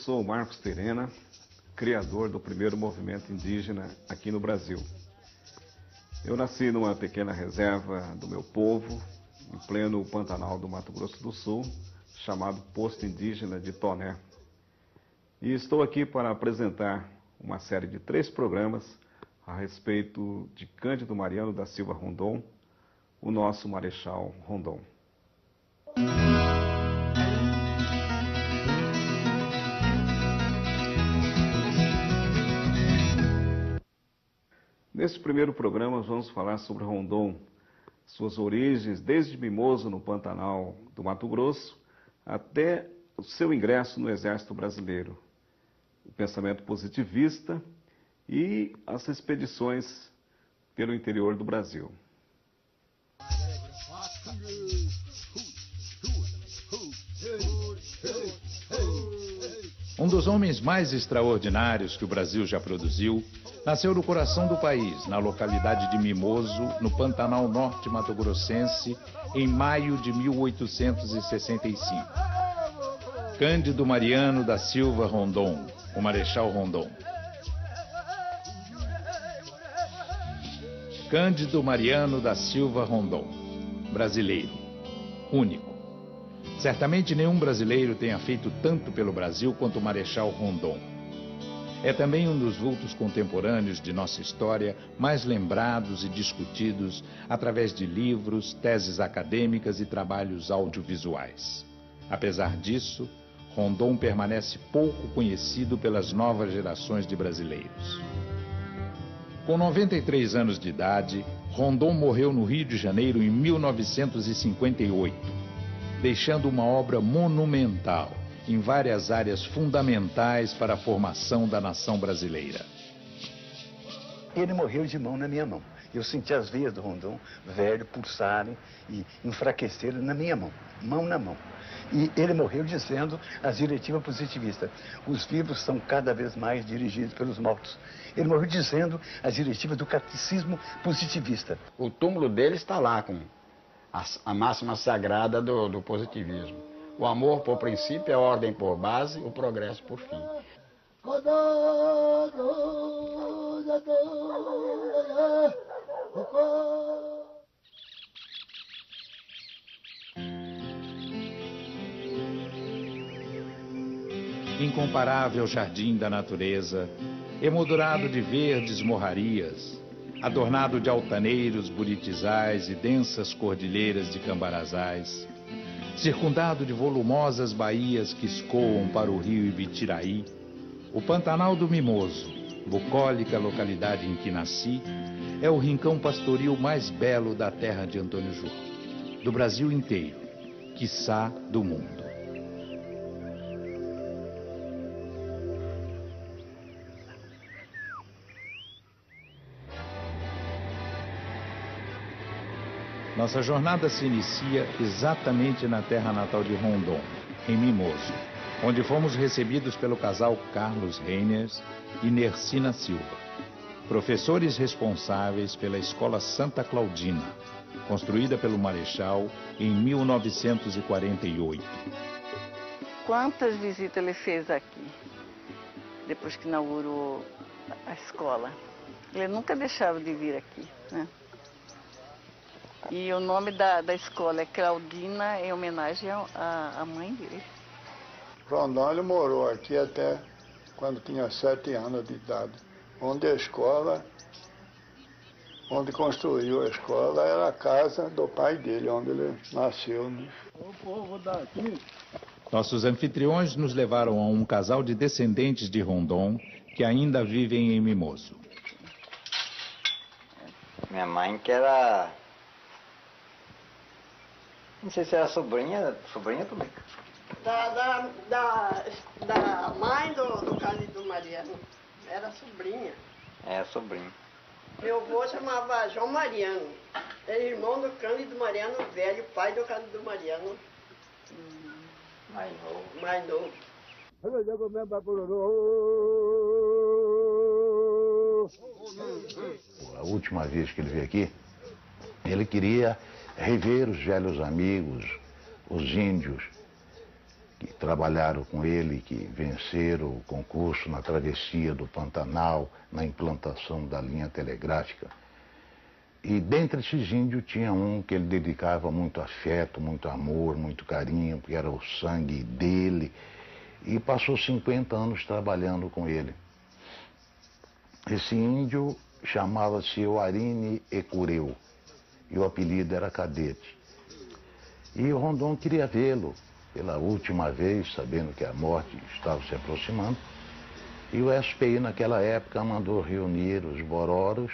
sou o Marcos Terena, criador do primeiro movimento indígena aqui no Brasil. Eu nasci numa pequena reserva do meu povo, em pleno Pantanal do Mato Grosso do Sul, chamado Posto Indígena de Toné. E estou aqui para apresentar uma série de 3 programas a respeito de Cândido Mariano da Silva Rondon, o nosso Marechal Rondon. Neste primeiro programa vamos falar sobre Rondon, suas origens desde Mimoso, no Pantanal do Mato Grosso, até o seu ingresso no Exército Brasileiro, o pensamento positivista e as expedições pelo interior do Brasil. Um dos homens mais extraordinários que o Brasil já produziu, nasceu no coração do país, na localidade de Mimoso, no Pantanal Norte Mato-Grossense, em maio de 1865. Cândido Mariano da Silva Rondon, o Marechal Rondon. Cândido Mariano da Silva Rondon, brasileiro, único. Certamente nenhum brasileiro tenha feito tanto pelo Brasil quanto o Marechal Rondon. É também um dos vultos contemporâneos de nossa história mais lembrados e discutidos através de livros, teses acadêmicas e trabalhos audiovisuais. Apesar disso, Rondon permanece pouco conhecido pelas novas gerações de brasileiros. Com 93 anos de idade, Rondon morreu no Rio de Janeiro em 1958. Deixando uma obra monumental em várias áreas fundamentais para a formação da nação brasileira. Ele morreu de mão na minha mão. Eu senti as veias do Rondon, velho, pulsarem e enfraquecerem na minha mão, mão na mão. E ele morreu dizendo as diretivas positivistas. Os vivos são cada vez mais dirigidos pelos mortos. Ele morreu dizendo as diretivas do catecismo positivista. O túmulo dele está lá com a máxima sagrada do positivismo. O amor por princípio, a ordem por base, o progresso por fim. Incomparável jardim da natureza, emoldurado de verdes morrarias, adornado de altaneiros, buritizais e densas cordilheiras de cambarazais, circundado de volumosas baías que escoam para o rio Ibitiraí, o Pantanal do Mimoso, bucólica localidade em que nasci, é o rincão pastoril mais belo da terra de Antônio Jô, do Brasil inteiro, quiçá do mundo. Nossa jornada se inicia exatamente na terra natal de Rondon, em Mimoso, onde fomos recebidos pelo casal Carlos Reiners e Nercina Silva, professores responsáveis pela Escola Santa Claudina, construída pelo Marechal em 1948. Quantas visitas ele fez aqui, depois que inaugurou a escola? Ele nunca deixava de vir aqui, né? E o nome da escola é Claudina, em homenagem à mãe dele. Rondon, ele morou aqui até quando tinha 7 anos de idade. Onde construiu a escola, era a casa do pai dele, onde ele nasceu, né? O povo daqui. Nossos anfitriões nos levaram a um casal de descendentes de Rondon que ainda vivem em Mimoso. Minha mãe, que era... Não sei se era sobrinha também. Da mãe do Cândido Mariano. Era sobrinha. É, sobrinha. Meu avô chamava João Mariano. Era irmão do Cândido Mariano velho, pai do Cândido Mariano. Mais novo. Mais novo. A última vez que ele veio aqui, ele queria rever os velhos amigos, os índios. que trabalharam com ele, que venceram o concurso na travessia do Pantanal, na implantação da linha telegráfica. E dentre esses índios tinha um que ele dedicava muito afeto, muito amor, muito carinho, porque era o sangue dele, e passou 50 anos trabalhando com ele. Esse índio chamava-se Oarine Ecureu, e o apelido era Cadete. E o Rondon queria vê-lo pela última vez, sabendo que a morte estava se aproximando, e o SPI naquela época mandou reunir os bororos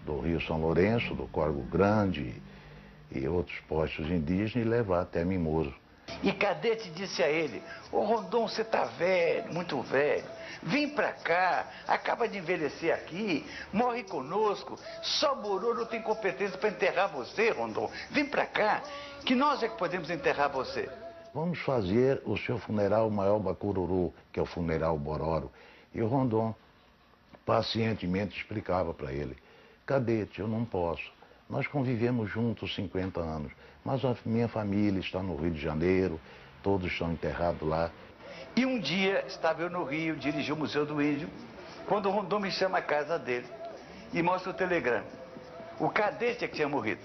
do Rio São Lourenço, do Corgo Grande e outros postos indígenas e levar até Mimoso. E Cadete disse a ele: ô Rondon, você tá velho, muito velho, vem pra cá, acaba de envelhecer aqui, morre conosco, só Bororo tem competência para enterrar você, Rondon, vem pra cá, que nós é que podemos enterrar você. Vamos fazer o seu funeral maior Bacururu, que é o funeral Bororo. E o Rondon pacientemente explicava para ele: Cadete, eu não posso. Nós convivemos juntos 50 anos, mas a minha família está no Rio de Janeiro, todos estão enterrados lá. E um dia estava eu no Rio, dirigi o Museu do Índio, quando o Rondon me chama à casa dele e mostra o telegrama. O Cadete é que tinha morrido.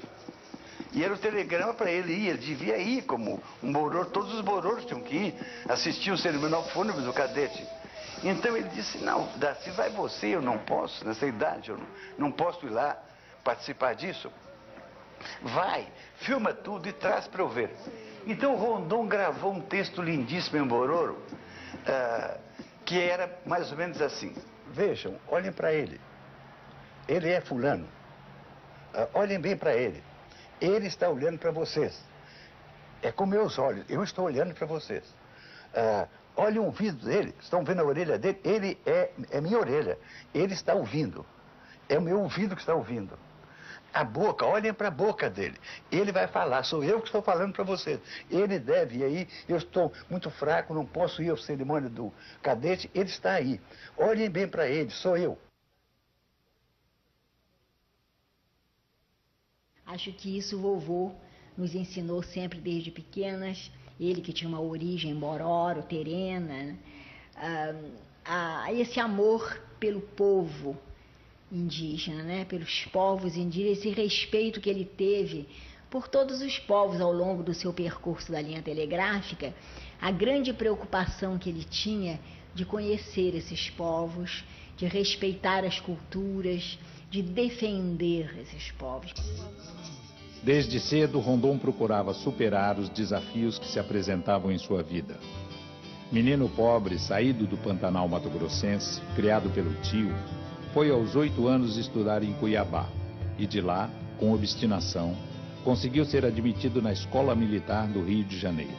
E era o telegrama para ele ir, ele devia ir como um bororo, todos os bororos tinham que ir, assistir o cerimonial fúnebre do Cadete. Então ele disse: não, Darcy, vai você, eu não posso, nessa idade, eu não posso ir lá participar disso. Vai, filma tudo e traz para eu ver. Então o Rondon gravou um texto lindíssimo em Bororo, que era mais ou menos assim: vejam, olhem para ele, ele é fulano, olhem bem para ele. Ele está olhando para vocês. É com meus olhos. Eu estou olhando para vocês. Olhem o ouvido dele. Estão vendo a orelha dele? Ele é minha orelha. Ele está ouvindo. É o meu ouvido que está ouvindo. A boca, olhem para a boca dele. Ele vai falar. Sou eu que estou falando para vocês. Ele deve ir aí. Eu estou muito fraco, não posso ir ao cerimônio do Cadete. Ele está aí. Olhem bem para ele. Sou eu. Acho que isso o vovô nos ensinou sempre desde pequenas, ele que tinha uma origem bororo, terena, a esse amor pelo povo indígena, né? Pelos povos indígenas, esse respeito que ele teve por todos os povos ao longo do seu percurso da linha telegráfica, a grande preocupação que ele tinha de conhecer esses povos, de respeitar as culturas, de defender esses povos. Desde cedo, Rondon procurava superar os desafios que se apresentavam em sua vida. Menino pobre, saído do Pantanal mato-grossense, criado pelo tio, foi aos 8 anos estudar em Cuiabá e de lá, com obstinação, conseguiu ser admitido na Escola Militar do Rio de Janeiro.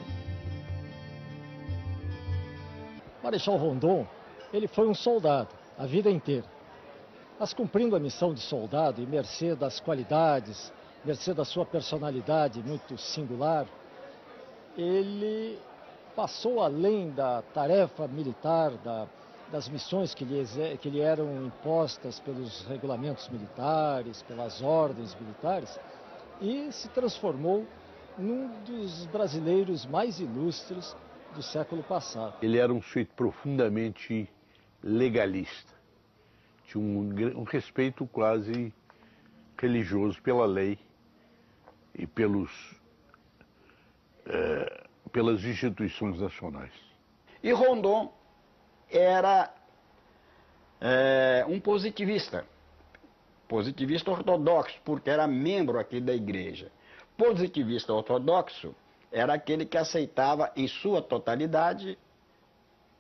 Marechal Rondon, ele foi um soldado a vida inteira. Mas cumprindo a missão de soldado e mercê das qualidades, mercê da sua personalidade muito singular, ele passou além da tarefa militar, das missões que lhe eram impostas pelos regulamentos militares, pelas ordens militares, e se transformou num dos brasileiros mais ilustres do século passado. Ele era um sujeito profundamente legalista. Tinha um respeito quase religioso pela lei e pelas instituições nacionais. E Rondon era um positivista ortodoxo, porque era membro aqui da igreja. Positivista ortodoxo era aquele que aceitava em sua totalidade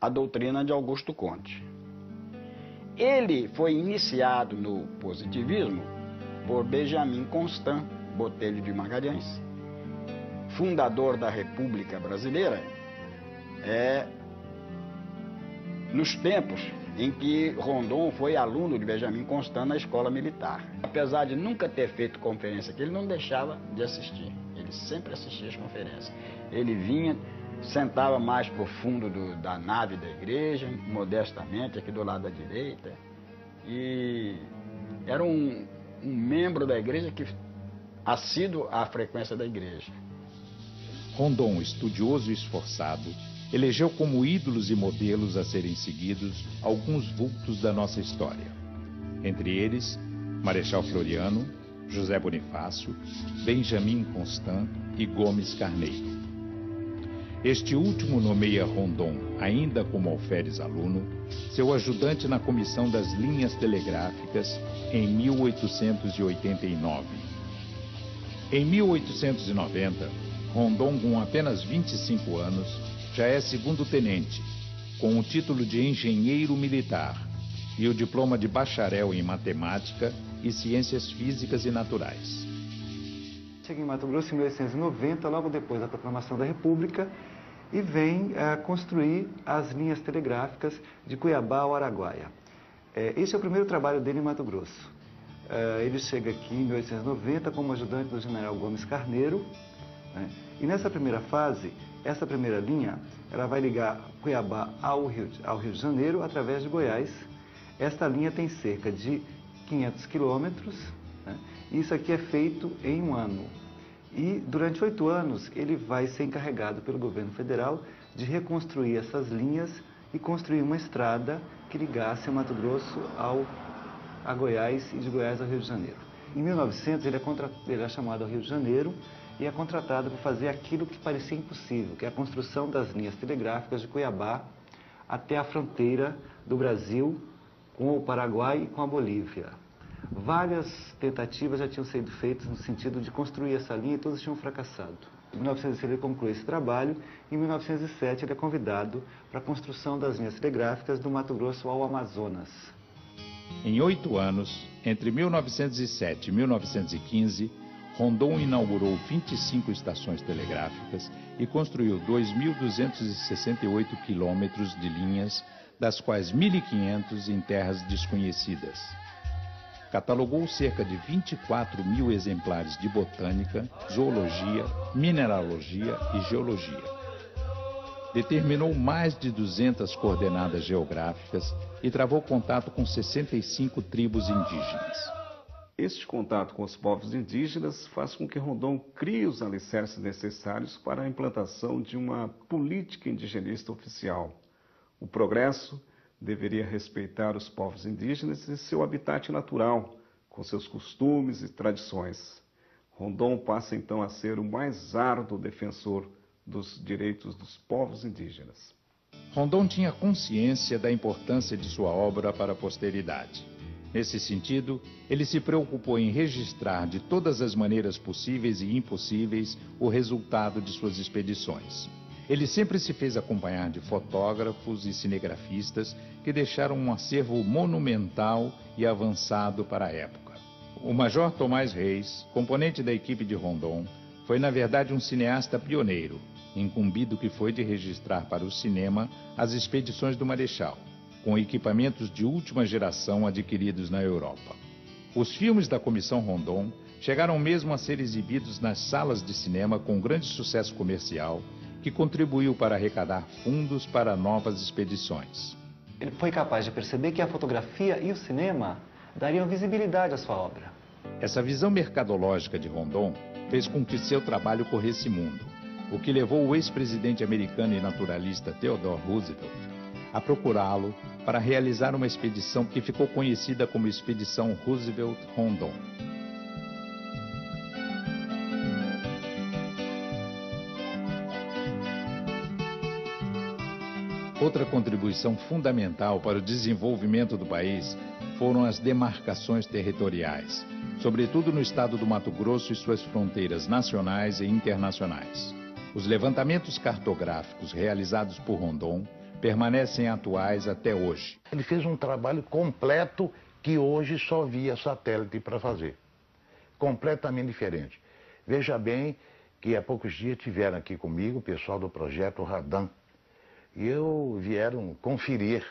a doutrina de Augusto Comte. Ele foi iniciado no positivismo por Benjamin Constant Botelho de Magalhães, fundador da República Brasileira, nos tempos em que Rondon foi aluno de Benjamin Constant na escola militar. Apesar de nunca ter feito conferência aqui, ele não deixava de assistir. Ele sempre assistia às conferências. Ele vinha, sentava mais para o fundo da nave da igreja, modestamente, aqui do lado da direita. E era um membro da igreja que assíduo à frequência da igreja. Rondon, estudioso e esforçado, elegeu como ídolos e modelos a serem seguidos alguns vultos da nossa história. Entre eles, Marechal Floriano, José Bonifácio, Benjamin Constant e Gomes Carneiro. Este último nomeia Rondon, ainda como alferes aluno, seu ajudante na comissão das linhas telegráficas em 1889. Em 1890, Rondon, com apenas 25 anos, já é segundo-tenente, com o título de engenheiro militar e o diploma de bacharel em matemática e ciências físicas e naturais. Chega em Mato Grosso em 1890, logo depois da proclamação da República, e vem construir as linhas telegráficas de Cuiabá ao Araguaia. Esse é o primeiro trabalho dele em Mato Grosso. Ele chega aqui em 1890 como ajudante do general Gomes Carneiro, né? E nessa primeira fase, essa primeira linha, ela vai ligar Cuiabá ao Rio de Janeiro através de Goiás. Esta linha tem cerca de 500 quilômetros, né? E isso aqui é feito em um ano. E durante 8 anos ele vai ser encarregado pelo governo federal de reconstruir essas linhas e construir uma estrada que ligasse o Mato Grosso a Goiás e de Goiás ao Rio de Janeiro. Em 1900 ele é chamado ao Rio de Janeiro e é contratado para fazer aquilo que parecia impossível, que é a construção das linhas telegráficas de Cuiabá até a fronteira do Brasil com o Paraguai e com a Bolívia. Várias tentativas já tinham sido feitas no sentido de construir essa linha e todas tinham fracassado. Em 1906 ele conclui esse trabalho e em 1907 ele é convidado para a construção das linhas telegráficas do Mato Grosso ao Amazonas. Em 8 anos, entre 1907 e 1915, Rondon inaugurou 25 estações telegráficas e construiu 2.268 quilômetros de linhas, das quais 1.500 em terras desconhecidas. Catalogou cerca de 24 mil exemplares de botânica, zoologia, mineralogia e geologia. Determinou mais de 200 coordenadas geográficas e travou contato com 65 tribos indígenas. Este contato com os povos indígenas faz com que Rondon crie os alicerces necessários para a implantação de uma política indigenista oficial. O progresso deveria respeitar os povos indígenas e seu habitat natural, com seus costumes e tradições. Rondon passa então a ser o mais árduo defensor dos direitos dos povos indígenas. Rondon tinha consciência da importância de sua obra para a posteridade. Nesse sentido, ele se preocupou em registrar de todas as maneiras possíveis e impossíveis o resultado de suas expedições. Ele sempre se fez acompanhar de fotógrafos e cinegrafistas que deixaram um acervo monumental e avançado para a época. O Major Tomás Reis, componente da equipe de Rondon, foi na verdade um cineasta pioneiro, incumbido que foi de registrar para o cinema as expedições do Marechal, com equipamentos de última geração adquiridos na Europa. Os filmes da Comissão Rondon chegaram mesmo a ser exibidos nas salas de cinema com grande sucesso comercial, que contribuiu para arrecadar fundos para novas expedições. Ele foi capaz de perceber que a fotografia e o cinema dariam visibilidade à sua obra. Essa visão mercadológica de Rondon fez com que seu trabalho corresse mundo, o que levou o ex-presidente americano e naturalista Theodore Roosevelt a procurá-lo para realizar uma expedição que ficou conhecida como Expedição Roosevelt-Rondon. Outra contribuição fundamental para o desenvolvimento do país foram as demarcações territoriais, sobretudo no estado do Mato Grosso e suas fronteiras nacionais e internacionais. Os levantamentos cartográficos realizados por Rondon permanecem atuais até hoje. Ele fez um trabalho completo que hoje só via satélite para fazer. Completamente diferente. Veja bem que há poucos dias tiveram aqui comigo o pessoal do projeto Radan. E vieram conferir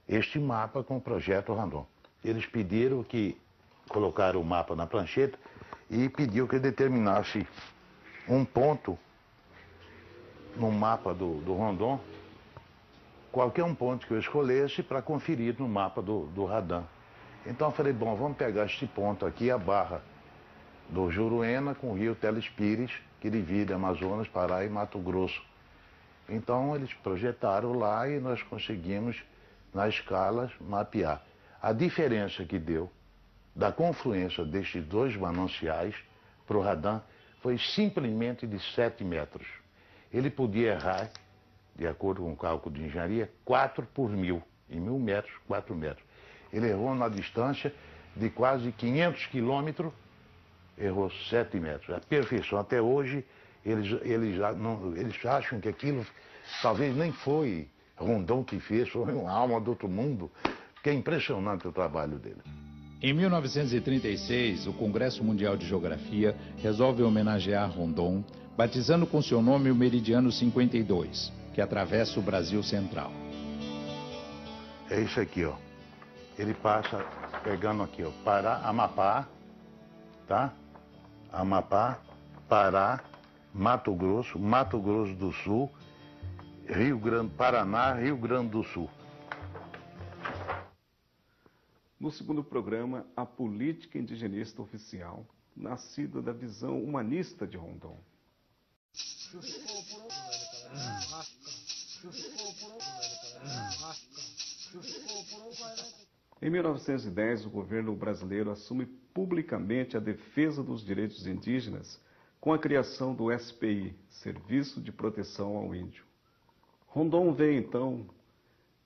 este mapa com o projeto Rondon. Eles pediram que colocaram o mapa na prancheta e pediu que determinasse um ponto no mapa do Rondon, qualquer um ponto que eu escolhesse para conferir no mapa do Radan. Então eu falei, bom, vamos pegar este ponto aqui, a barra do Juruena com o rio Telespires, que divide Amazonas, Pará e Mato Grosso. Então eles projetaram lá e nós conseguimos, na escala, mapear. A diferença que deu da confluência destes dois mananciais para o radar foi simplesmente de 7 metros. Ele podia errar, de acordo com o cálculo de engenharia, 4 por 1000. Em 1000 metros, 4 metros. Ele errou na distância de quase 500 quilômetros, errou 7 metros. A perfeição. Até hoje, eles acham que aquilo talvez nem foi Rondon que fez, foi uma alma do outro mundo, porque é impressionante o trabalho dele. Em 1936, o Congresso Mundial de Geografia resolve homenagear Rondon, batizando com seu nome o Meridiano 52, que atravessa o Brasil Central. É isso aqui, ó. Ele passa pegando aqui, ó, Pará, Amapá, tá? Amapá, Pará, Mato Grosso do Sul, Rio Grande, Paraná, Rio Grande do Sul. No segundo programa, a política indigenista oficial, nascida da visão humanista de Rondon. Em 1910, o governo brasileiro assume publicamente a defesa dos direitos indígenas com a criação do SPI, Serviço de Proteção ao Índio. Rondon vê, então,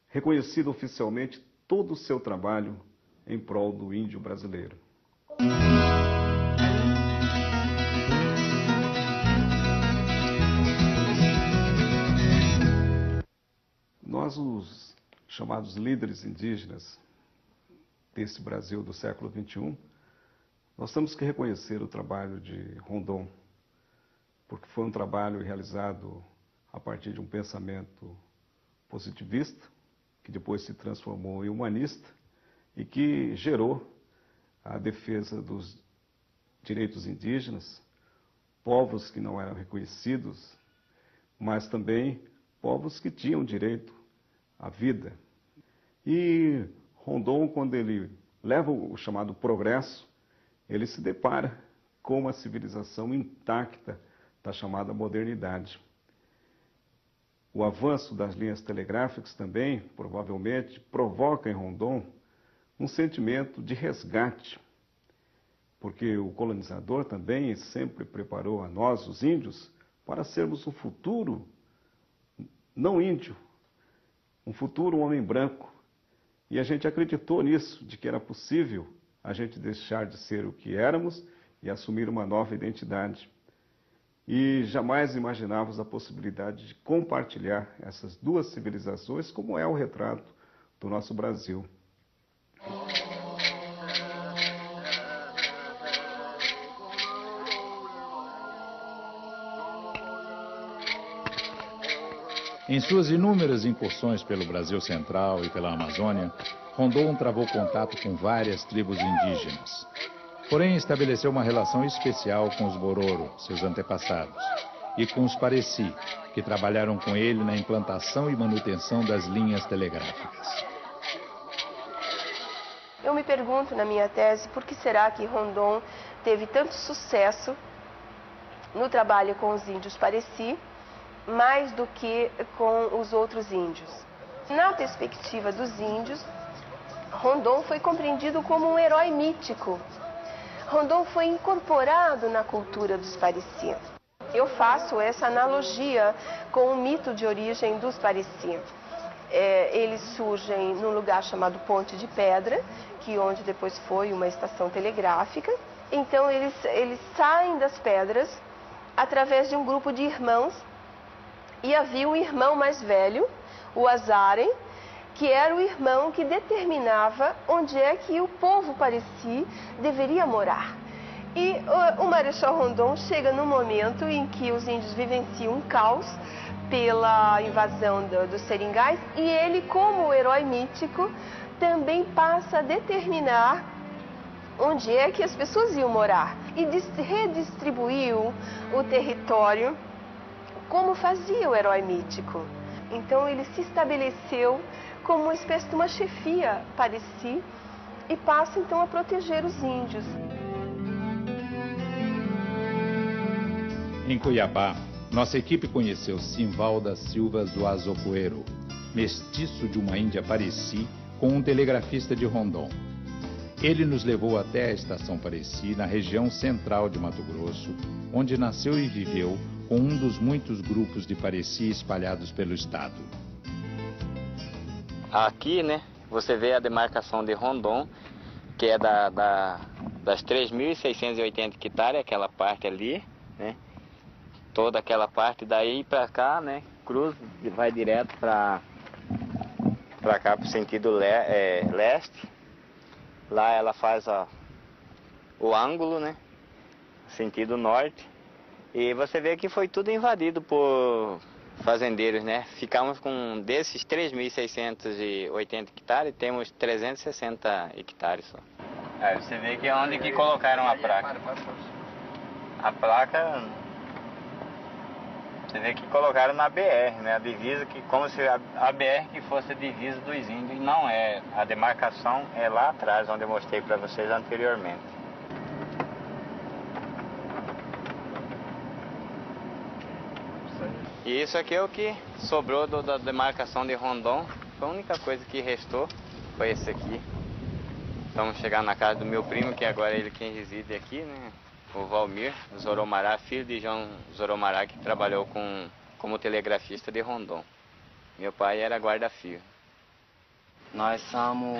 reconhecido oficialmente todo o seu trabalho em prol do índio brasileiro. Nós, os chamados líderes indígenas desse Brasil do século XXI, nós temos que reconhecer o trabalho de Rondon, porque foi um trabalho realizado a partir de um pensamento positivista, que depois se transformou em humanista e que gerou a defesa dos direitos indígenas, povos que não eram reconhecidos, mas também povos que tinham direito à vida. E Rondon, quando ele leva o chamado progresso, ele se depara com uma civilização intacta da chamada modernidade. O avanço das linhas telegráficas também, provavelmente, provoca em Rondon um sentimento de resgate, porque o colonizador também sempre preparou a nós, os índios, para sermos um futuro não índio, um futuro homem branco. E a gente acreditou nisso, de que era possível a gente deixar de ser o que éramos e assumir uma nova identidade. E jamais imaginávamos a possibilidade de compartilhar essas duas civilizações, como é o retrato do nosso Brasil. Em suas inúmeras incursões pelo Brasil Central e pela Amazônia, Rondon travou contato com várias tribos indígenas. Porém, estabeleceu uma relação especial com os Bororo, seus antepassados, e com os Pareci, que trabalharam com ele na implantação e manutenção das linhas telegráficas. Eu me pergunto na minha tese por que será que Rondon teve tanto sucesso no trabalho com os índios Pareci, mais do que com os outros índios. Na perspectiva dos índios, Rondon foi compreendido como um herói mítico. Rondon foi incorporado na cultura dos Pareci. Eu faço essa analogia com o mito de origem dos Pareci. Eles surgem num lugar chamado Ponte de Pedra, que onde depois foi uma estação telegráfica. Então eles saem das pedras através de um grupo de irmãos. E havia um irmão mais velho, o Azarem, que era o irmão que determinava onde é que o povo Pareci deveria morar. E o Marechal Rondon chega num momento em que os índios vivenciam um caos pela invasão dos seringais, e ele, como herói mítico, também passa a determinar onde é que as pessoas iam morar e redistribuiu o território como fazia o herói mítico. Então ele se estabeleceu como uma espécie de uma chefia Pareci e passa então a proteger os índios. Em Cuiabá, Nossa equipe conheceu Simval da Silva Zuazocoeiro, mestiço de uma índia Pareci, com um telegrafista de Rondon. Ele nos levou até a estação Pareci, na região central de Mato Grosso, onde nasceu e viveu com um dos muitos grupos de Pareci espalhados pelo estado. Aqui, né, você vê a demarcação de Rondon, que é das 3.680 hectares, aquela parte ali, né? Toda aquela parte daí para cá, né? Cruza e vai direto para cá, para o sentido leste. Lá ela faz o ângulo, né? Sentido norte. E você vê que foi tudo invadido por fazendeiros, né? Ficamos com desses 3.680 hectares, temos 360 hectares só. Aí você vê que é onde que colocaram a placa. A placa, você vê que colocaram na BR, né? A divisa, que como se a BR que fosse a divisa dos índios, não é. A demarcação é lá atrás, onde eu mostrei para vocês anteriormente. E isso aqui é o que sobrou da demarcação de Rondon. A única coisa que restou foi esse aqui. Estamos chegando na casa do meu primo, que agora é ele quem reside aqui, né? O Valmir Zoromará, filho de João Zoromará, que trabalhou como telegrafista de Rondon. Meu pai era guarda-fio. Nós somos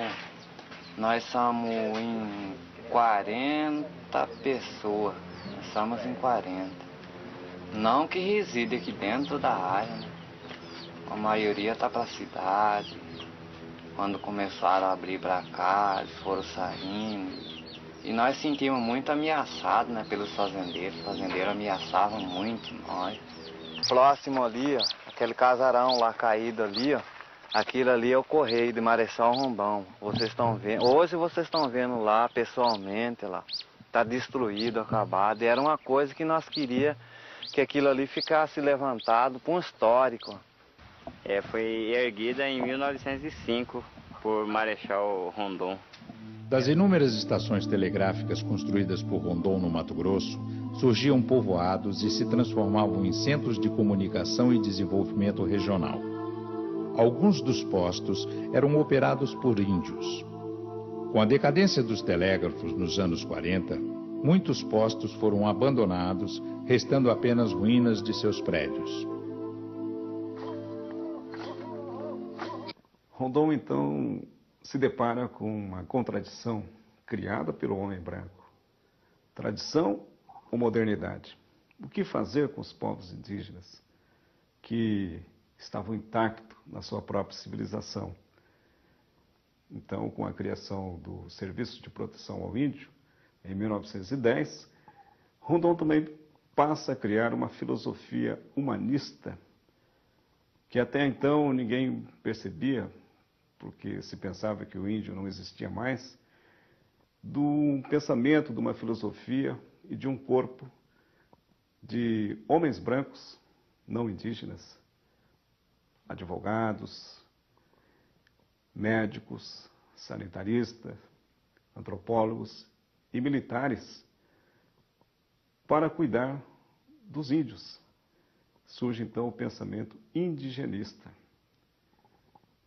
em 40 pessoas. Nós somos em 40. Não que reside aqui dentro da área, né? A maioria está para a cidade. Quando começaram a abrir para cá, eles foram saindo. E nós sentimos muito ameaçados, né, pelos fazendeiros. Os fazendeiros ameaçavam muito nós. Próximo ali, ó, aquele casarão lá caído ali, ó. Aquilo ali é o Correio de Marechal Rondon. Vocês estão vendo, hoje vocês estão vendo lá pessoalmente lá. Está destruído, acabado. E era uma coisa que nós queríamos que aquilo ali ficasse levantado para um histórico. Foi erguida em 1905 por Marechal Rondon. Das inúmeras estações telegráficas construídas por Rondon no Mato Grosso, surgiam povoados e se transformavam em centros de comunicação e desenvolvimento regional. Alguns dos postos eram operados por índios. Com a decadência dos telégrafos nos anos 40, muitos postos foram abandonados, restando apenas ruínas de seus prédios. Rondon, então, se depara com uma contradição criada pelo homem branco. Tradição ou modernidade? O que fazer com os povos indígenas que estavam intactos na sua própria civilização? Então, com a criação do Serviço de Proteção ao Índio, em 1910, Rondon também passa a criar uma filosofia humanista que até então ninguém percebia, porque se pensava que o índio não existia mais, do pensamento, de uma filosofia e de um corpo de homens brancos, não indígenas, advogados, médicos, sanitaristas, antropólogos e militares para cuidar dos índios. Surge então o pensamento indigenista,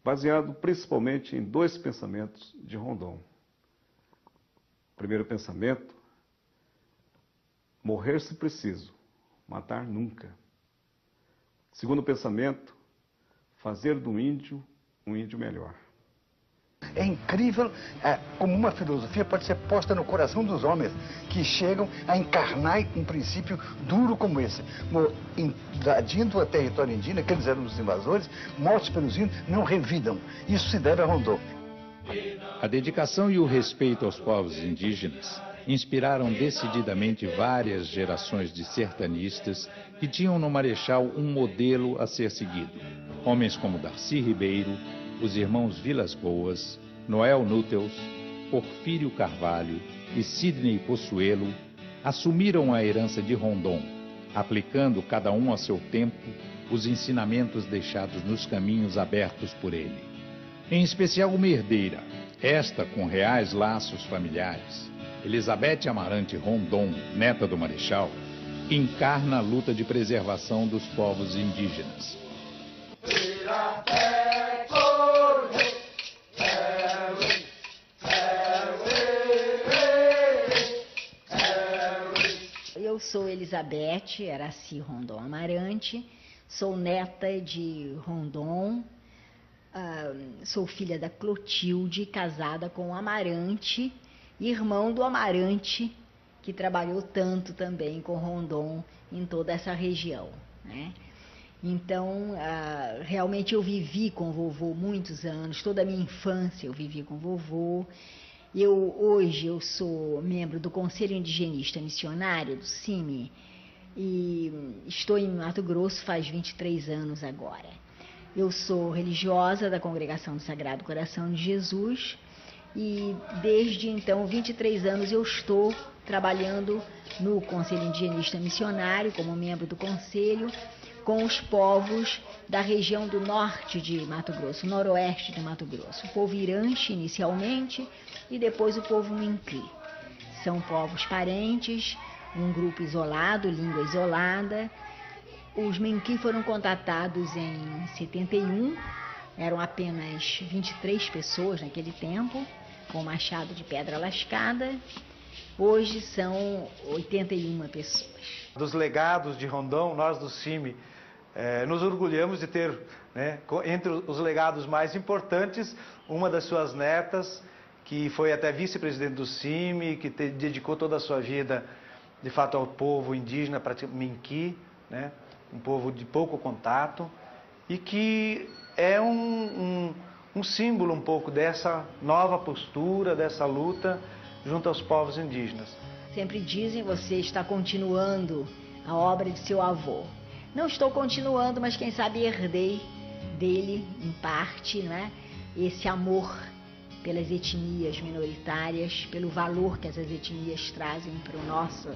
baseado principalmente em dois pensamentos de Rondon. Primeiro pensamento: morrer se preciso, matar nunca. Segundo pensamento: fazer do índio um índio melhor. É incrível como uma filosofia pode ser posta no coração dos homens, que chegam a encarnar um princípio duro como esse. Invadindo o território indígena, que eles eram os invasores, mortos pelos índios, não revidam. Isso se deve a Rondon. A dedicação e o respeito aos povos indígenas inspiraram decididamente várias gerações de sertanistas que tinham no Marechal um modelo a ser seguido. Homens como Darcy Ribeiro, os irmãos Vilas Boas, Noel Núteus, Porfírio Carvalho e Sidney Possuelo assumiram a herança de Rondon, aplicando cada um a seu tempo os ensinamentos deixados nos caminhos abertos por ele. Em especial uma herdeira, esta com reais laços familiares, Elizabeth Amarante Rondon, neta do Marechal, encarna a luta de preservação dos povos indígenas. Eu sou Elizabeth Araci Rondon Amarante, sou neta de Rondon, sou filha da Clotilde, casada com o Amarante, irmão do Amarante, que trabalhou tanto também com Rondon em toda essa região, né? Então, realmente eu vivi com o vovô muitos anos, toda a minha infância eu vivi com o vovô. Hoje eu sou membro do Conselho Indigenista Missionário, do CIMI, e estou em Mato Grosso faz 23 anos agora. Eu sou religiosa da Congregação do Sagrado Coração de Jesus e desde então, 23 anos, eu estou trabalhando no Conselho Indigenista Missionário, como membro do Conselho, com os povos da região do norte de Mato Grosso, noroeste de Mato Grosso. O povo Iranche, inicialmente, e depois o povo Minqui. São povos parentes, um grupo isolado, língua isolada. Os Minqui foram contatados em 71, eram apenas 23 pessoas naquele tempo, com machado de pedra lascada. Hoje são 81 pessoas. Dos legados de Rondon, nós do CIMI, nos orgulhamos de ter, né, entre os legados mais importantes, uma das suas netas, que foi até vice-presidente do CIMI, que dedicou toda a sua vida, de fato, ao povo indígena, Minqui, né, um povo de pouco contato, e que é um símbolo um pouco dessa nova postura, dessa luta junto aos povos indígenas. Sempre dizem, você está continuando a obra de seu avô. Não estou continuando, mas quem sabe herdei dele, em parte, né, esse amor pelas etnias minoritárias, pelo valor que essas etnias trazem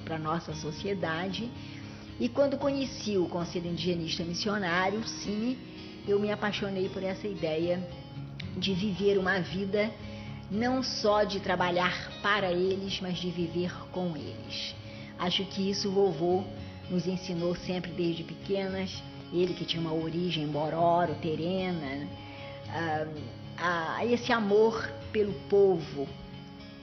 para a nossa sociedade. E quando conheci o Conselho Indigenista Missionário, sim, eu me apaixonei por essa ideia de viver uma vida não só de trabalhar para eles, mas de viver com eles. Acho que isso o vovô nos ensinou sempre desde pequenas, ele que tinha uma origem bororo, terena, a esse amor pelo povo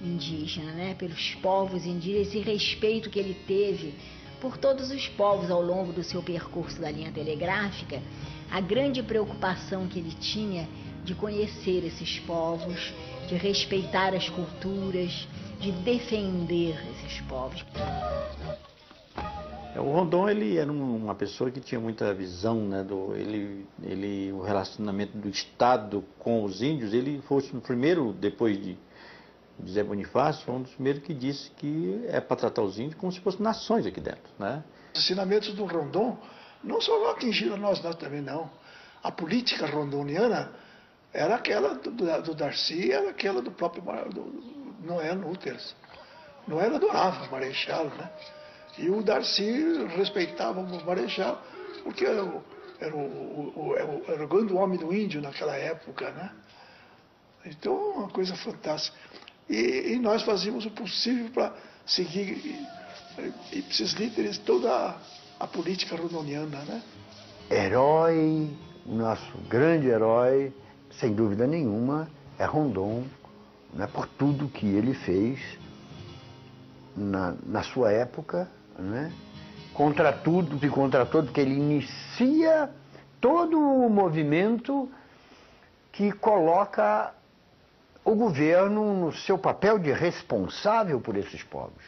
indígena, né? Pelos povos indígenas, esse respeito que ele teve por todos os povos ao longo do seu percurso da linha telegráfica, a grande preocupação que ele tinha de conhecer esses povos, de respeitar as culturas, de defender esses povos. O Rondon, ele era uma pessoa que tinha muita visão, né, o relacionamento do Estado com os índios. Ele foi o primeiro, depois de Zé Bonifácio, foi um dos primeiros que disse que é para tratar os índios como se fossem nações aqui dentro, né? Os ensinamentos do Rondon não só atingiram nós também não. A política rondoniana era aquela do Darcy, era aquela do próprio Noé Núteres. Noé adorava o Marechal, né? E o Darcy respeitava o Marechal, porque era o grande homem do índio naquela época, né? Então, uma coisa fantástica. E nós fazíamos o possível para seguir esses líderes, toda a política rondoniana, né? Herói, nosso grande herói, sem dúvida nenhuma, é Rondon, né, por tudo que ele fez na sua época, né, contra tudo e contra todo, que ele inicia todo o movimento que coloca o governo no seu papel de responsável por esses povos.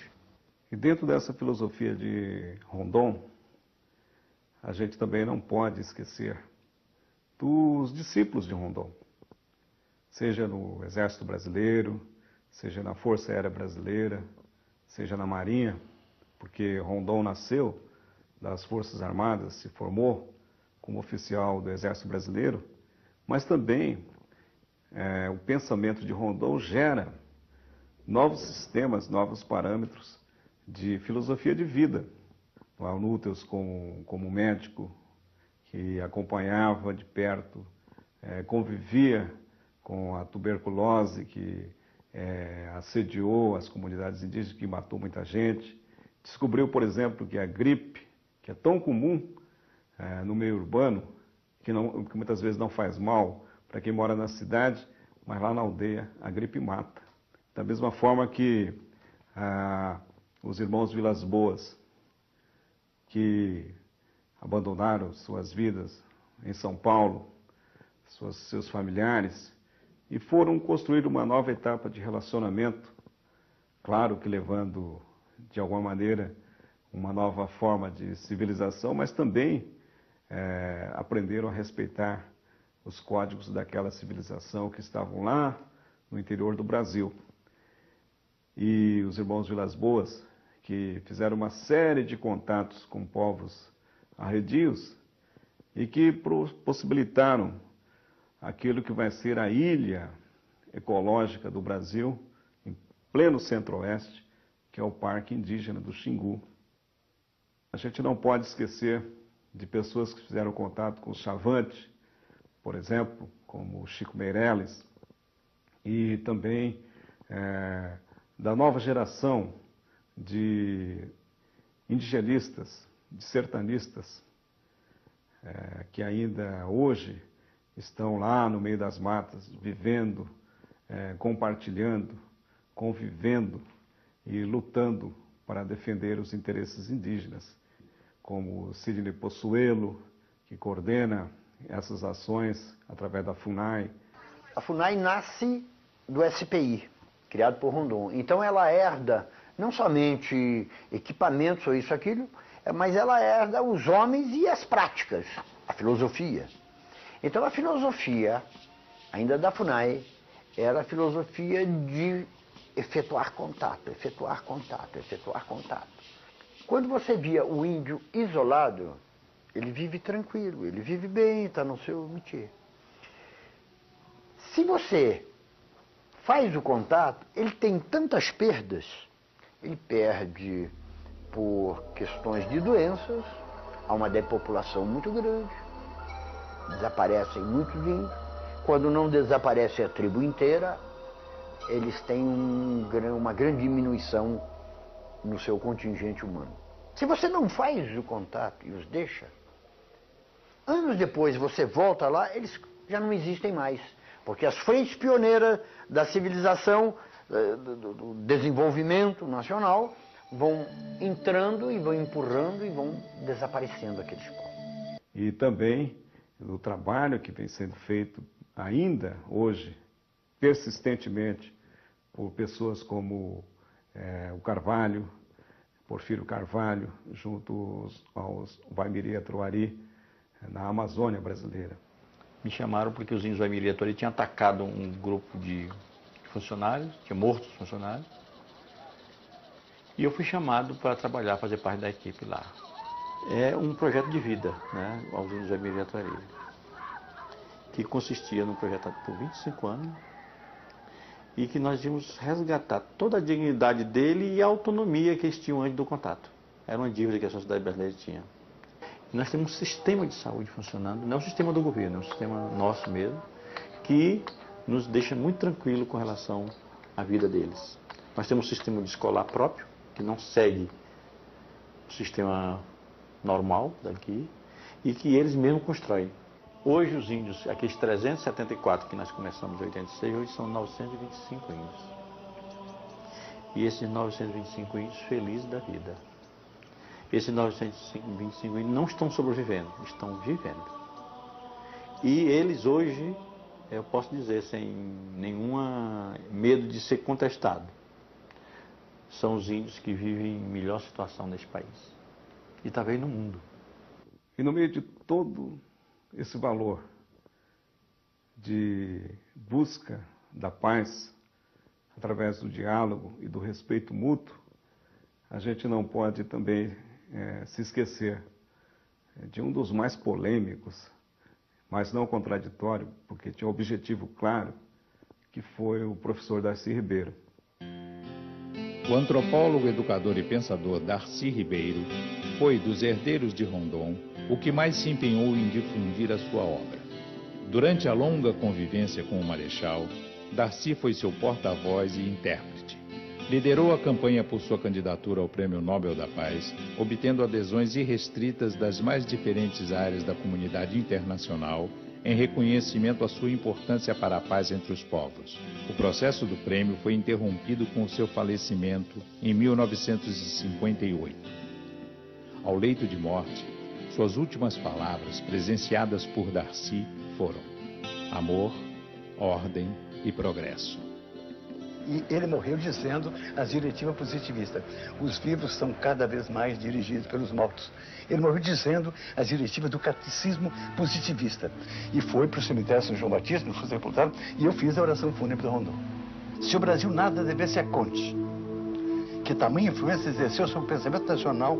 E dentro dessa filosofia de Rondon, a gente também não pode esquecer dos discípulos de Rondon, seja no Exército Brasileiro, seja na Força Aérea Brasileira, seja na Marinha, porque Rondon nasceu das Forças Armadas, se formou como oficial do Exército Brasileiro, mas também o pensamento de Rondon gera novos sistemas, novos parâmetros de filosofia de vida. O Núteus como médico que acompanhava de perto, convivia com a tuberculose que assediou as comunidades indígenas, que matou muita gente, descobriu, por exemplo, que a gripe, que é tão comum no meio urbano, que muitas vezes não faz mal para quem mora na cidade, mas lá na aldeia a gripe mata. Da mesma forma que os irmãos Vilas Boas, que abandonaram suas vidas em São Paulo, seus familiares, e foram construir uma nova etapa de relacionamento, claro que levando, de alguma maneira, uma nova forma de civilização, mas também aprenderam a respeitar os códigos daquela civilização que estavam lá no interior do Brasil. E os irmãos Vilas Boas, que fizeram uma série de contatos com povos arredios e que possibilitaram aquilo que vai ser a ilha ecológica do Brasil, em pleno centro-oeste, que é o Parque Indígena do Xingu. A gente não pode esquecer de pessoas que fizeram contato com o Chavante, por exemplo, como o Chico Meirelles, e também da nova geração de indigenistas, de sertanistas, que ainda hoje estão lá no meio das matas, vivendo, compartilhando, convivendo e lutando para defender os interesses indígenas, como Sidney Possuelo, que coordena essas ações através da FUNAI. A FUNAI nasce do SPI, criado por Rondon. Então ela herda não somente equipamentos ou isso, aquilo, mas ela herda os homens e as práticas, a filosofia. Então a filosofia, ainda da FUNAI, era a filosofia de efetuar contato, efetuar contato, efetuar contato. Quando você via o índio isolado, ele vive tranquilo, ele vive bem, está no seu métier. Se você faz o contato, ele tem tantas perdas. Ele perde por questões de doenças, há uma depopulação muito grande, desaparecem muitos índios. Quando não desaparece a tribo inteira, eles têm uma grande diminuição no seu contingente humano. Se você não faz o contato e os deixa, anos depois você volta lá, eles já não existem mais. Porque as frentes pioneiras da civilização, do desenvolvimento nacional, vão entrando e vão empurrando e vão desaparecendo aqueles povos. E também o trabalho que vem sendo feito ainda hoje, persistentemente, por pessoas como o Carvalho, Porfírio Carvalho, junto aos Waimiri Atuari, na Amazônia brasileira. Me chamaram porque os índios Waimiri Atuari tinham atacado um grupo de funcionários, tinha morto os funcionários, e eu fui chamado para trabalhar, fazer parte da equipe lá. É um projeto de vida, né, aos índios Waimiri Atuari, que consistia num projeto por 25 anos, e que nós íamos resgatar toda a dignidade dele e a autonomia que eles tinham antes do contato. Era uma dívida que a sociedade brasileira tinha. E nós temos um sistema de saúde funcionando, não é um sistema do governo, é um sistema nosso mesmo, que nos deixa muito tranquilo com relação à vida deles. Nós temos um sistema de escolar próprio, que não segue o sistema normal daqui, e que eles mesmos constroem. Hoje os índios, aqueles 374 que nós começamos em 86, hoje são 925 índios. E esses 925 índios felizes da vida. Esses 925 índios não estão sobrevivendo, estão vivendo. E eles hoje, eu posso dizer sem nenhum medo de ser contestado, são os índios que vivem em melhor situação nesse país. E talvez no mundo. E no meio de todo esse valor de busca da paz, através do diálogo e do respeito mútuo, a gente não pode também se esquecer de um dos mais polêmicos, mas não contraditório, porque tinha um objetivo claro, que foi o professor Darcy Ribeiro. O antropólogo, educador e pensador Darcy Ribeiro foi, dos herdeiros de Rondon, o que mais se empenhou em difundir a sua obra. Durante a longa convivência com o Marechal, Darcy foi seu porta-voz e intérprete. Liderou a campanha por sua candidatura ao Prêmio Nobel da Paz, obtendo adesões irrestritas das mais diferentes áreas da comunidade internacional, em reconhecimento à sua importância para a paz entre os povos. O processo do prêmio foi interrompido com o seu falecimento em 1958. Ao leito de morte, suas últimas palavras, presenciadas por Darcy, foram: amor, ordem e progresso. E ele morreu dizendo as diretivas positivistas: os vivos são cada vez mais dirigidos pelos mortos. Ele morreu dizendo as diretivas do catecismo positivista. E foi para o cemitério São João Batista, no sepultado, e eu fiz a oração fúnebre do Rondon. Se o Brasil nada devesse a Conte, que tamanha influência exerceu sobre o pensamento nacional,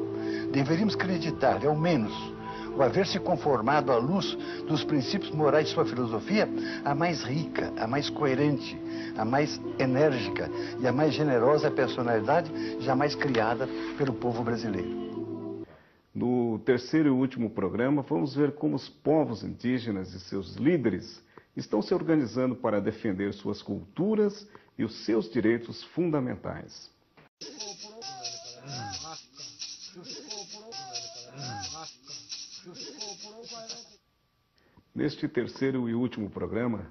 deveríamos acreditar, ao menos, o haver se conformado à luz dos princípios morais de sua filosofia, a mais rica, a mais coerente, a mais enérgica e a mais generosa personalidade jamais criada pelo povo brasileiro. No terceiro e último programa, vamos ver como os povos indígenas e seus líderes estão se organizando para defender suas culturas e os seus direitos fundamentais. Neste terceiro e último programa,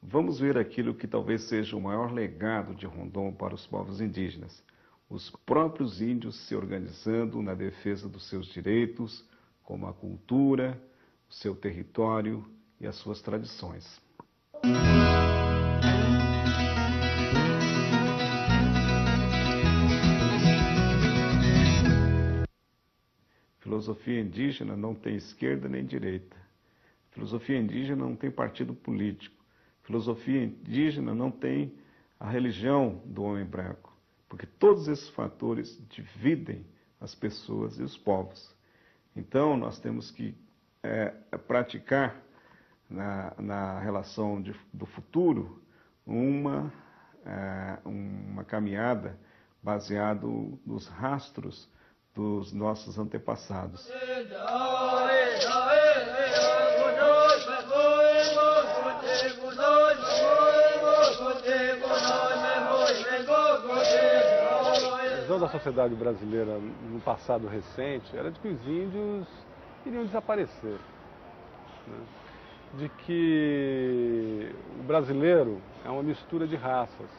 vamos ver aquilo que talvez seja o maior legado de Rondon para os povos indígenas: os próprios índios se organizando na defesa dos seus direitos, como a cultura, o seu território e as suas tradições. Filosofia indígena não tem esquerda nem direita. Filosofia indígena não tem partido político. Filosofia indígena não tem a religião do homem branco, porque todos esses fatores dividem as pessoas e os povos. Então, nós temos que praticar na relação do futuro uma caminhada baseada nos rastros dos nossos antepassados. A visão da sociedade brasileira no passado recente era de que os índios iriam desaparecer, né? De que o brasileiro é uma mistura de raças,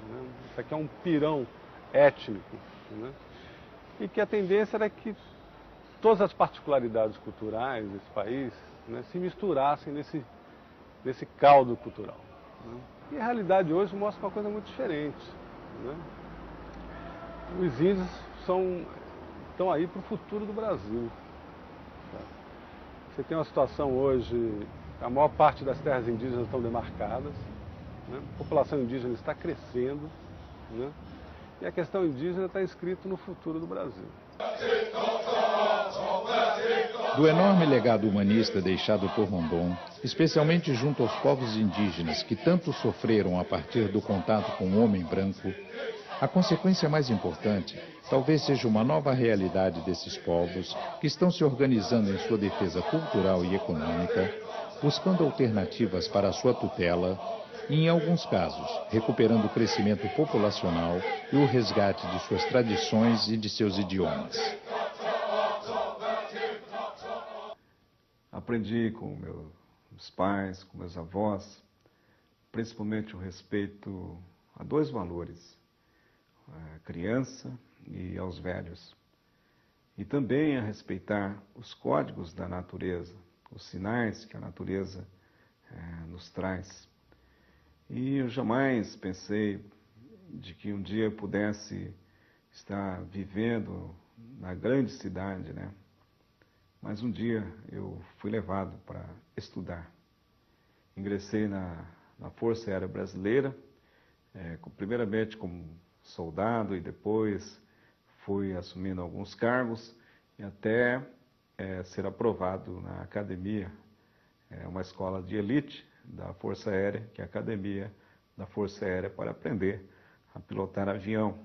né? Isso aqui é um pirão étnico, né? E que a tendência era que todas as particularidades culturais desse país, né, se misturassem nesse caldo cultural, né? E a realidade hoje mostra uma coisa muito diferente, né? Os índios estão aí para o futuro do Brasil. Você tem uma situação hoje, a maior parte das terras indígenas estão demarcadas, né? A população indígena está crescendo, né? E a questão indígena está inscrita no futuro do Brasil. Do enorme legado humanista deixado por Rondon, especialmente junto aos povos indígenas que tanto sofreram a partir do contato com o homem branco, a consequência mais importante talvez seja uma nova realidade desses povos que estão se organizando em sua defesa cultural e econômica, buscando alternativas para a sua tutela e, em alguns casos, recuperando o crescimento populacional e o resgate de suas tradições e de seus idiomas. Aprendi com meus pais, com meus avós, principalmente o respeito a dois valores: a criança e aos velhos. E também a respeitar os códigos da natureza, os sinais que a natureza nos traz. E eu jamais pensei de que um dia eu pudesse estar vivendo na grande cidade, né? Mas um dia eu fui levado para estudar. Ingressei na Força Aérea Brasileira, primeiramente como soldado, e depois fui assumindo alguns cargos e até ser aprovado na academia, uma escola de elite da Força Aérea, que é a Academia da Força Aérea, para aprender a pilotar avião.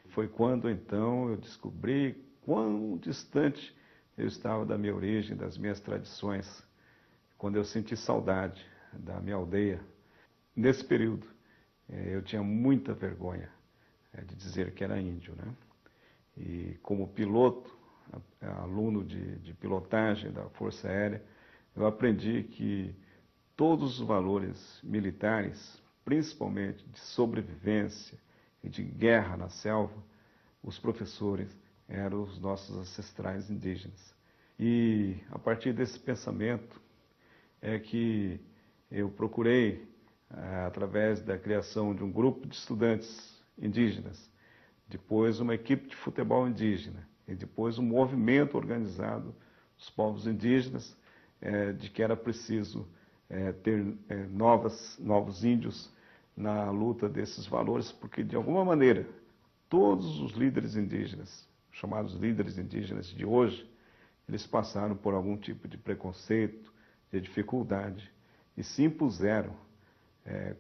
Foi quando então eu descobri quão distante eu estava da minha origem, das minhas tradições, quando eu senti saudade da minha aldeia. Nesse período, eu tinha muita vergonha de dizer que era índio, né? E como piloto, aluno de pilotagem da Força Aérea, eu aprendi que todos os valores militares, principalmente de sobrevivência e de guerra na selva, os professores eram os nossos ancestrais indígenas. E a partir desse pensamento é que eu procurei, através da criação de um grupo de estudantes indígenas, depois uma equipe de futebol indígena e depois um movimento organizado dos povos indígenas, de que era preciso ter novos índios na luta desses valores, porque de alguma maneira todos os líderes indígenas, chamados líderes indígenas de hoje, eles passaram por algum tipo de preconceito, de dificuldade e se impuseram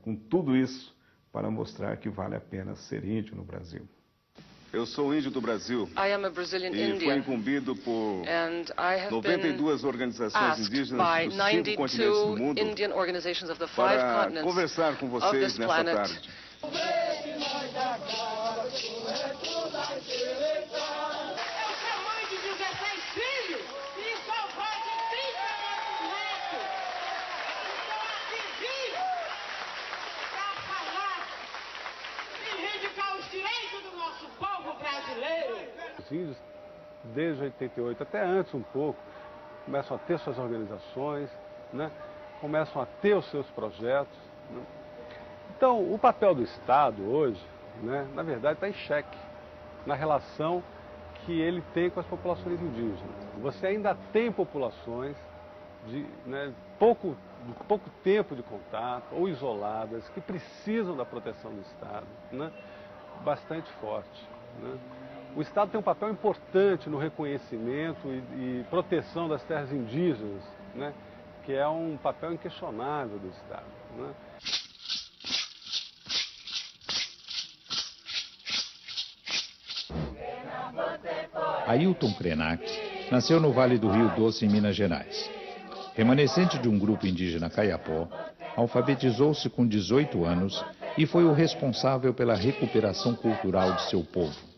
com tudo isso para mostrar que vale a pena ser índio no Brasil. Eu sou índio do Brasil e fui incumbido por 92 organizações indígenas dos 5 continentes do mundo para conversar com vocês nessa tarde. Os índios, desde 88, até antes um pouco, começam a ter suas organizações, né? Começam a ter os seus projetos. Né? Então, o papel do Estado hoje, né, na verdade, está em xeque na relação que ele tem com as populações indígenas. Você ainda tem populações de pouco tempo de contato ou isoladas que precisam da proteção do Estado, né, bastante forte. Né? O Estado tem um papel importante no reconhecimento e proteção das terras indígenas, né, que é um papel inquestionável do Estado. Né? Ailton Krenak nasceu no Vale do Rio Doce, em Minas Gerais. Remanescente de um grupo indígena Kayapó, alfabetizou-se com 18 anos e foi o responsável pela recuperação cultural de seu povo.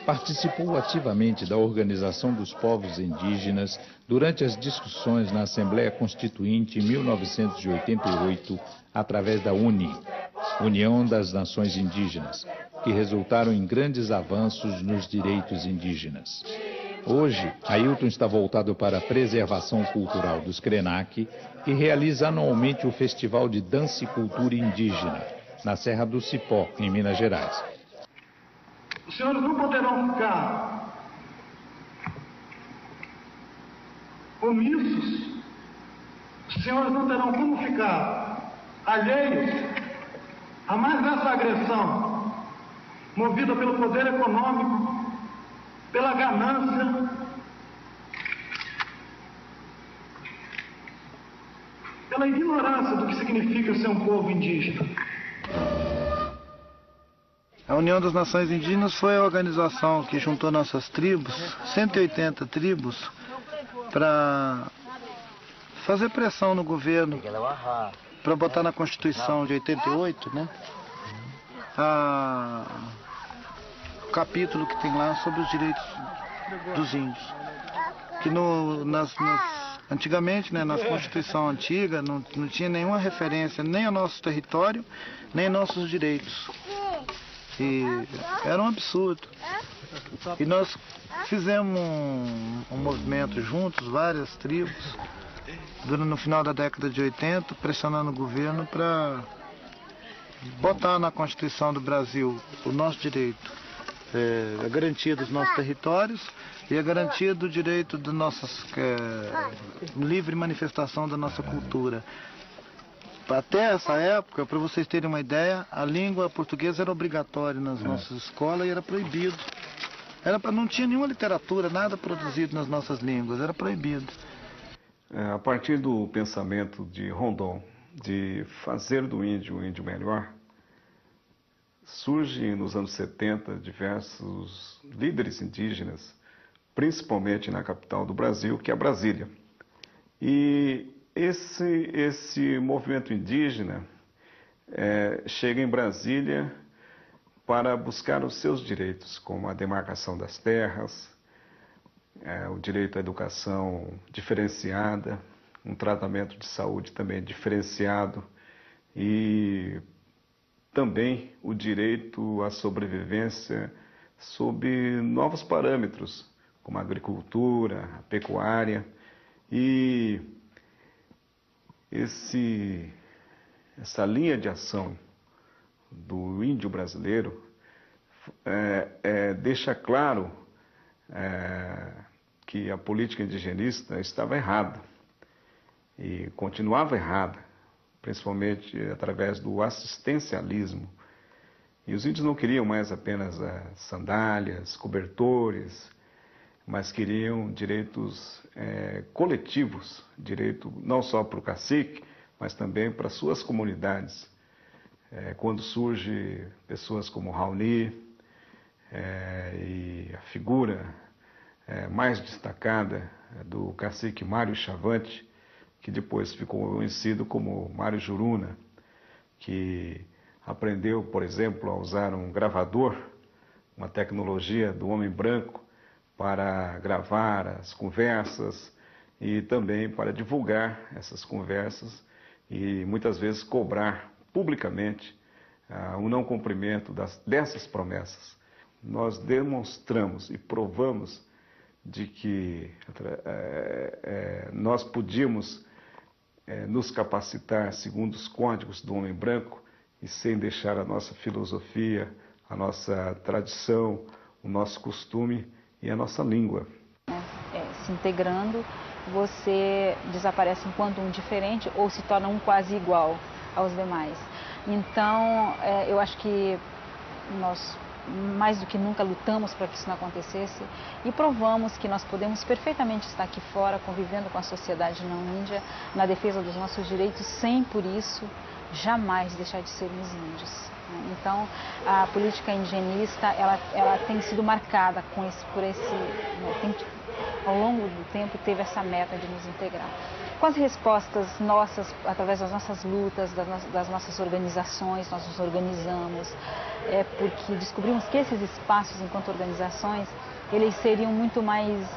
Participou ativamente da organização dos povos indígenas durante as discussões na Assembleia Constituinte em 1988, através da UNI, União das Nações Indígenas, que resultaram em grandes avanços nos direitos indígenas. Hoje, Ailton está voltado para a preservação cultural dos Krenak e realiza anualmente o Festival de Dança e Cultura Indígena, na Serra do Cipó, em Minas Gerais. Os senhores não poderão ficar omissos, os senhores não terão como ficar alheios a mais essa agressão, movida pelo poder econômico, pela ganância, pela ignorância do que significa ser um povo indígena. A União das Nações Indígenas foi a organização que juntou nossas tribos, 180 tribos, para fazer pressão no governo, para botar na Constituição de 88, né, o capítulo que tem lá sobre os direitos dos índios. Que antigamente, né, na Constituição antiga, não tinha nenhuma referência nem ao nosso território, nem aos nossos direitos. E era um absurdo. E nós fizemos um movimento juntos, várias tribos, no final da década de 80, pressionando o governo para botar na Constituição do Brasil o nosso direito, a garantia dos nossos territórios e a garantia do direito de livre manifestação da nossa cultura. Até essa época, para vocês terem uma ideia, a língua portuguesa era obrigatória nas nossas escolas e era proibido. Não tinha nenhuma literatura, nada produzido nas nossas línguas, era proibido. A partir do pensamento de Rondon, de fazer do índio um índio melhor, surgem nos anos 70 diversos líderes indígenas, principalmente na capital do Brasil, que é Brasília. E esse movimento indígena chega em Brasília para buscar os seus direitos, como a demarcação das terras, o direito à educação diferenciada, um tratamento de saúde também diferenciado e também o direito à sobrevivência sob novos parâmetros, como a agricultura, a pecuária. E essa linha de ação do índio brasileiro deixa claro que a política indigenista estava errada e continuava errada, principalmente através do assistencialismo. E os índios não queriam mais apenas sandálias, cobertores, mas queriam direitos coletivos, direito não só para o cacique, mas também para suas comunidades. Quando surge pessoas como Raoni e a figura mais destacada do cacique Mário Chavante, que depois ficou conhecido como Mário Juruna, que aprendeu, por exemplo, a usar um gravador, uma tecnologia do homem branco, para gravar as conversas e também para divulgar essas conversas e muitas vezes cobrar publicamente o não cumprimento dessas promessas. Nós demonstramos e provamos de que nós podíamos nos capacitar segundo os códigos do homem branco e sem deixar a nossa filosofia, a nossa tradição, o nosso costume e a nossa língua. Se integrando, você desaparece enquanto um diferente ou se torna um quase igual aos demais. Então, eu acho que nós, mais do que nunca, lutamos para que isso não acontecesse e provamos que nós podemos perfeitamente estar aqui fora, convivendo com a sociedade não índia, na defesa dos nossos direitos, sem, por isso, jamais deixar de sermos índios. Então, a política indigenista, ela tem sido marcada ao longo do tempo, teve essa meta de nos integrar. Com as respostas nossas, através das nossas lutas, das nossas organizações, nós nos organizamos, porque descobrimos que esses espaços, enquanto organizações, eles seriam muito mais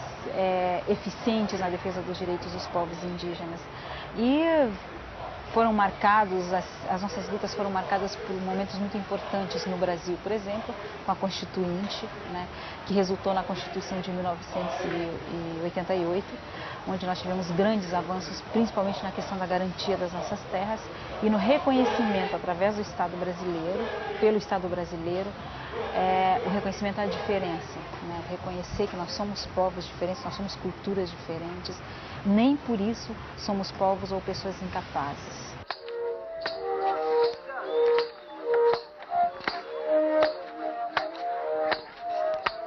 eficientes na defesa dos direitos dos povos indígenas. E foram marcados, as nossas lutas foram marcadas por momentos muito importantes no Brasil, por exemplo, com a Constituinte, né, que resultou na Constituição de 1988, onde nós tivemos grandes avanços, principalmente na questão da garantia das nossas terras e no reconhecimento, através do Estado brasileiro, pelo Estado brasileiro, o reconhecimento da diferença, né, reconhecer que nós somos povos diferentes, nós somos culturas diferentes, nem por isso somos povos ou pessoas incapazes.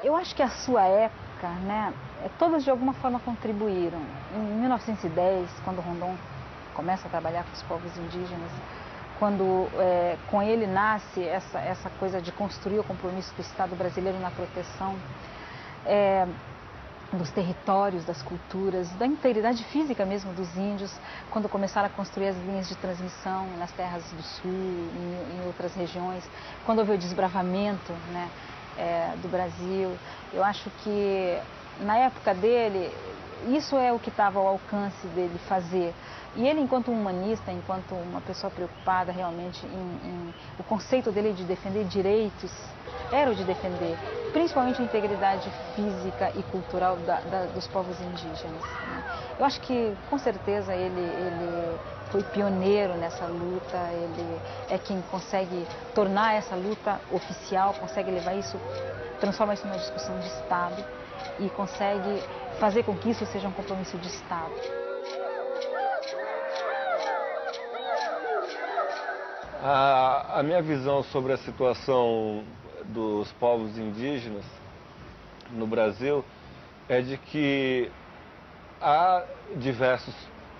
Eu acho que a sua época, né, todas de alguma forma contribuíram. Em 1910, quando Rondon começa a trabalhar com os povos indígenas, quando com ele nasce essa coisa de construir o compromisso do Estado brasileiro na proteção dos territórios, das culturas, da integridade física mesmo dos índios, quando começaram a construir as linhas de transmissão nas terras do sul, em outras regiões, quando houve o desbravamento, né, do Brasil. Eu acho que na época dele, isso é o que estava ao alcance dele fazer. E ele, enquanto humanista, enquanto uma pessoa preocupada realmente o conceito dele de defender direitos, era o de defender principalmente a integridade física e cultural dos povos indígenas, né? Eu acho que, com certeza, ele foi pioneiro nessa luta, ele é quem consegue tornar essa luta oficial, consegue levar isso, transformar isso numa discussão de Estado e consegue fazer com que isso seja um compromisso de Estado. A minha visão sobre a situação dos povos indígenas no Brasil é de que há diversos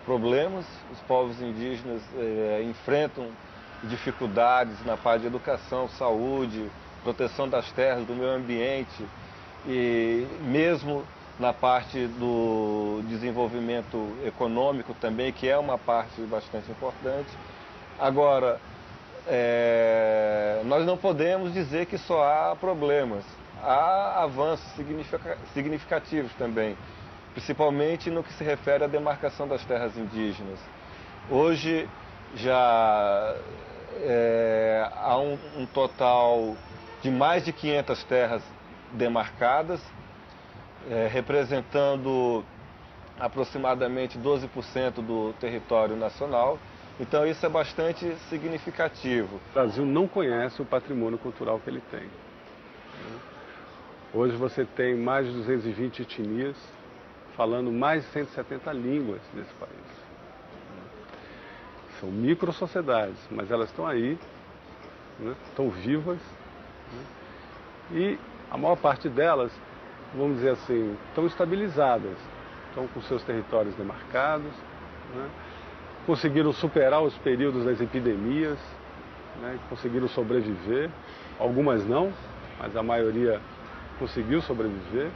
problemas, os povos indígenas enfrentam dificuldades na parte de educação, saúde, proteção das terras, do meio ambiente e mesmo na parte do desenvolvimento econômico também, que é uma parte bastante importante. Agora, nós não podemos dizer que só há problemas. Há avanços significativos também, principalmente no que se refere à demarcação das terras indígenas. Hoje já há um total de mais de 500 terras demarcadas, representando aproximadamente 12% do território nacional. Então isso é bastante significativo. O Brasil não conhece o patrimônio cultural que ele tem. Hoje você tem mais de 220 etnias, falando mais de 170 línguas nesse país. São micro-sociedades, mas elas estão aí, né? Estão vivas, né? E a maior parte delas, vamos dizer assim, estão estabilizadas, estão com seus territórios demarcados, né? Conseguiram superar os períodos das epidemias, né? Conseguiram sobreviver, algumas não, mas a maioria conseguiu sobreviver.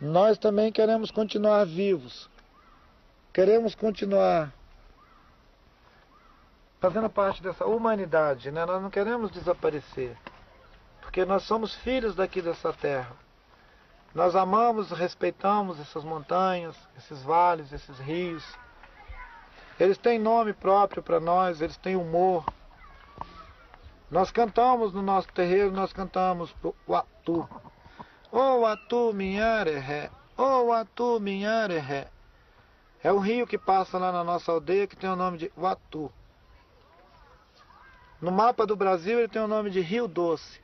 Nós também queremos continuar vivos, queremos continuar fazendo parte dessa humanidade, né? Nós não queremos desaparecer, porque nós somos filhos daqui dessa terra. Nós amamos, respeitamos essas montanhas, esses vales, esses rios. Eles têm nome próprio para nós, eles têm humor. Nós cantamos no nosso terreiro, nós cantamos pro Uatu. O Uatu Minharé, o Uatu Minharé. É um rio que passa lá na nossa aldeia que tem o nome de Uatu. No mapa do Brasil ele tem o nome de Rio Doce.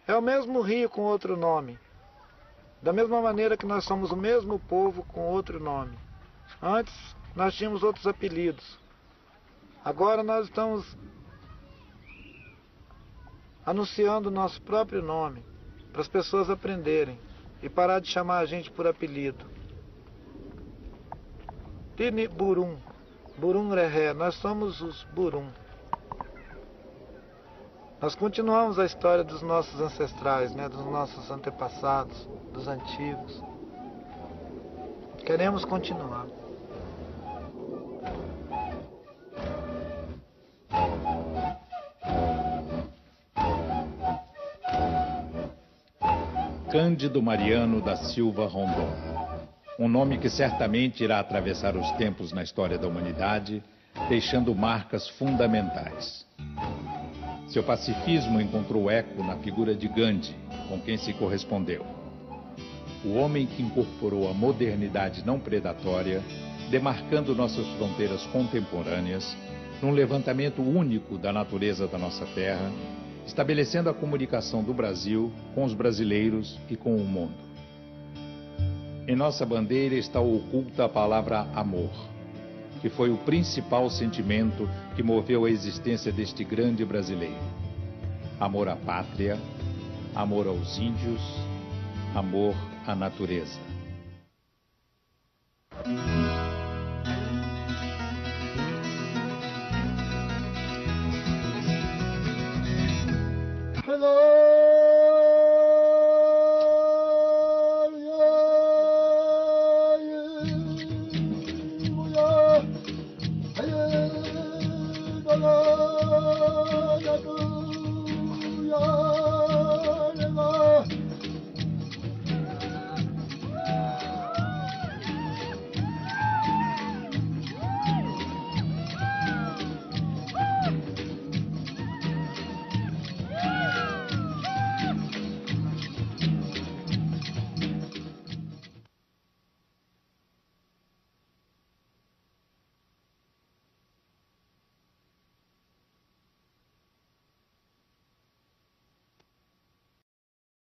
É o mesmo rio com outro nome. Da mesma maneira que nós somos o mesmo povo com outro nome. Antes nós tínhamos outros apelidos. Agora nós estamos anunciando o nosso próprio nome, para as pessoas aprenderem e parar de chamar a gente por apelido. Tini Burum, Burum Rehé, nós somos os Burum. Nós continuamos a história dos nossos ancestrais, né, dos nossos antepassados, dos antigos. Queremos continuar. Cândido Mariano da Silva Rondon. Um nome que certamente irá atravessar os tempos na história da humanidade, deixando marcas fundamentais. Seu pacifismo encontrou eco na figura de Gandhi, com quem se correspondeu. O homem que incorporou a modernidade não predatória, demarcando nossas fronteiras contemporâneas, num levantamento único da natureza da nossa terra, estabelecendo a comunicação do Brasil com os brasileiros e com o mundo. Em nossa bandeira está oculta a palavra amor, que foi o principal sentimento que moveu a existência deste grande brasileiro. Amor à pátria, amor aos índios, amor à natureza. Hello.